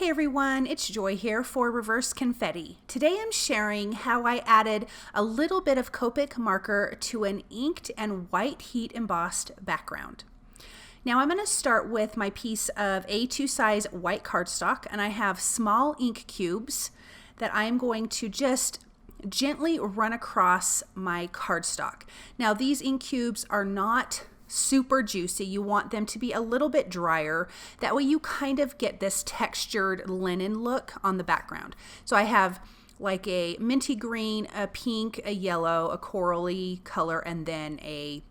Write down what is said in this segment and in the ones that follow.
Hey everyone, it's Joy here for ReverseConfetti. Today I'm sharing how I added a little bit of Copic marker to an inked and white heat embossed background. Now I'm going to start with my piece of A2 size white cardstock, and I have small ink cubes that I'm going to just gently run across my cardstock. Now these ink cubes are not super juicy. You want them to be a little bit drier. That way you kind of get this textured linen look on the background. So I have like a minty green, a pink, a yellow, a corally color, and then a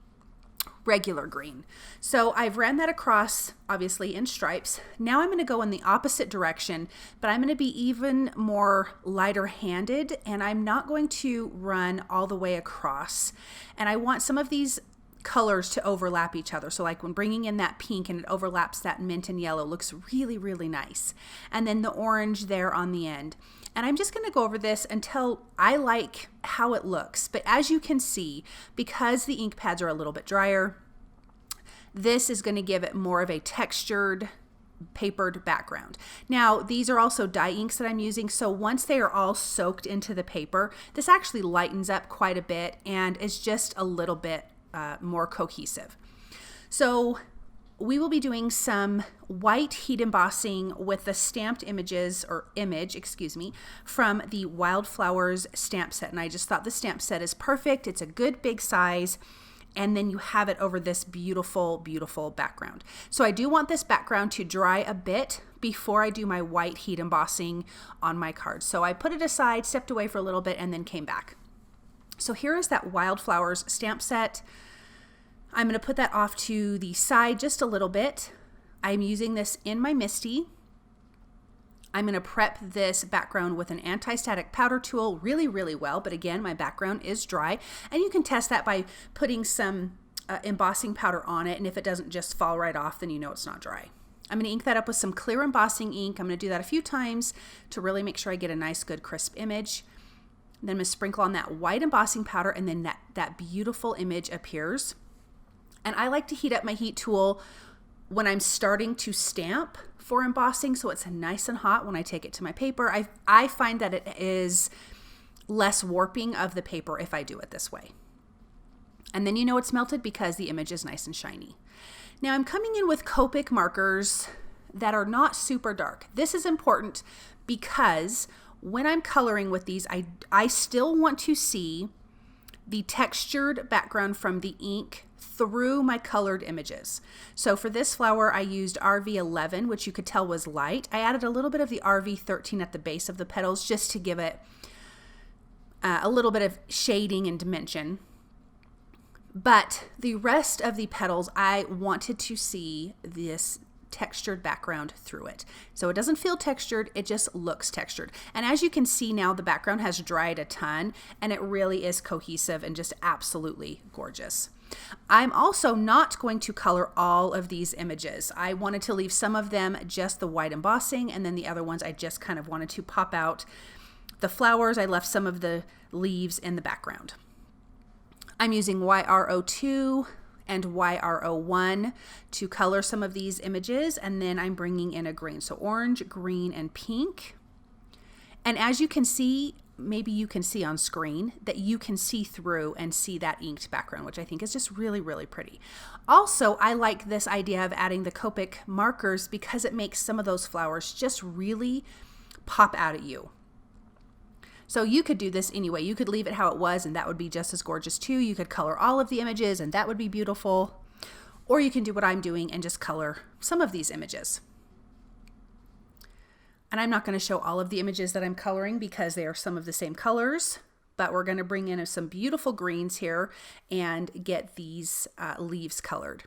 regular green. So I've ran that across, obviously in stripes. Now I'm going to go in the opposite direction, but I'm going to be even more lighter handed, and I'm not going to run all the way across. And I want some of these colors to overlap each other. So like when bringing in that pink and it overlaps that mint and yellow, looks really, really nice. And then the orange there on the end. And I'm just going to go over this until I like how it looks. But as you can see, because the ink pads are a little bit drier, this is going to give it more of a textured, papered background. Now, these are also dye inks that I'm using, so once they are all soaked into the paper, this actually lightens up quite a bit and is just a little bit more cohesive. So we will be doing some white heat embossing with the stamped image, from the Wildflowers stamp set. And I just thought the stamp set is perfect. It's a good big size. And then you have it over this beautiful, beautiful background. So I do want this background to dry a bit before I do my white heat embossing on my card. So I put it aside, stepped away for a little bit, and then came back. So here is that Wildflowers stamp set. I'm going to put that off to the side just a little bit. I'm using this in my Misty. I'm going to prep this background with an anti-static powder tool really, really well. But again, my background is dry. And you can test that by putting some embossing powder on it. And if it doesn't just fall right off, then you know it's not dry. I'm going to ink that up with some clear embossing ink. I'm going to do that a few times to really make sure I get a nice, good, crisp image. Then I'm going to sprinkle on that white embossing powder, and then that beautiful image appears. And I like to heat up my heat tool when I'm starting to stamp for embossing, so it's nice and hot when I take it to my paper. I find that it is less warping of the paper if I do it this way. And then you know it's melted because the image is nice and shiny. Now I'm coming in with Copic markers that are not super dark. This is important because when I'm coloring with these, I still want to see the textured background from the ink through my colored images. So for this flower, I used RV11, which you could tell was light. I added a little bit of the RV13 at the base of the petals just to give it a little bit of shading and dimension. But the rest of the petals, I wanted to see this textured background through it. So it doesn't feel textured, it just looks textured. And as you can see now, the background has dried a ton and it really is cohesive and just absolutely gorgeous. I'm also not going to color all of these images. I wanted to leave some of them just the white embossing, and then the other ones I just kind of wanted to pop out the flowers. I left some of the leaves in the background. I'm using YRO2 and YRO1 to color some of these images, and then I'm bringing in a green. So orange, green, and pink. And as you can see, maybe you can see on screen that you can see through and see that inked background, which I think is just really, really pretty. Also, I like this idea of adding the Copic markers because it makes some of those flowers just really pop out at you. So you could do this anyway. You could leave it how it was and that would be just as gorgeous too. You could color all of the images and that would be beautiful. Or you can do what I'm doing and just color some of these images. And I'm not going to show all of the images that I'm coloring because they are some of the same colors, but we're going to bring in some beautiful greens here and get these leaves colored.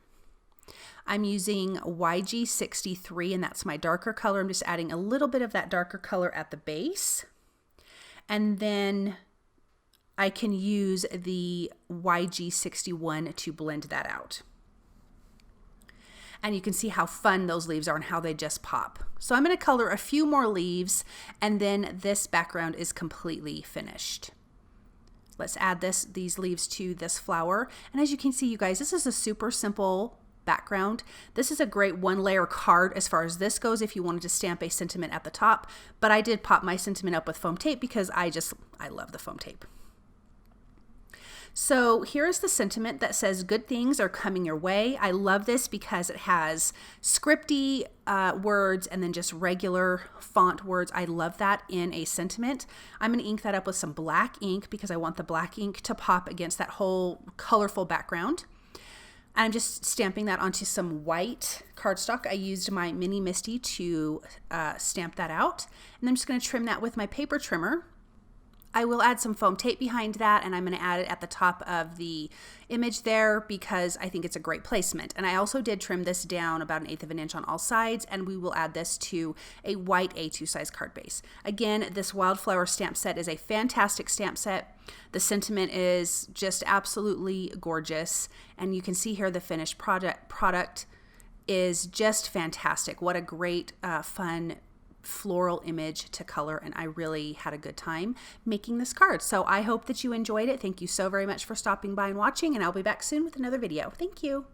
I'm using YG63 and that's my darker color. I'm just adding a little bit of that darker color at the base. And then I can use the YG61 to blend that out. And you can see how fun those leaves are and how they just pop. So I'm going to color a few more leaves, and then this background is completely finished. Let's add these leaves to this flower. And as you can see, you guys, this is a super simple background. This is a great one layer card as far as this goes if you wanted to stamp a sentiment at the top, but I did pop my sentiment up with foam tape because I love the foam tape. So here is the sentiment that says good things are coming your way. I love this because it has scripty words and then just regular font words. I love that in a sentiment. I'm going to ink that up with some black ink because I want the black ink to pop against that whole colorful background. I'm just stamping that onto some white cardstock. I used my mini Misty to stamp that out. And I'm just going to trim that with my paper trimmer. I will add some foam tape behind that, and I'm going to add it at the top of the image there because I think it's a great placement. And I also did trim this down about 1/8 of an inch on all sides, and we will add this to a white A2 size card base. Again, this Wildflower stamp set is a fantastic stamp set. The sentiment is just absolutely gorgeous, and you can see here the finished product is just fantastic. What a great, fun floral image to color, and I really had a good time making this card. So I hope that you enjoyed it. Thank you so very much for stopping by and watching, and I'll be back soon with another video. Thank you.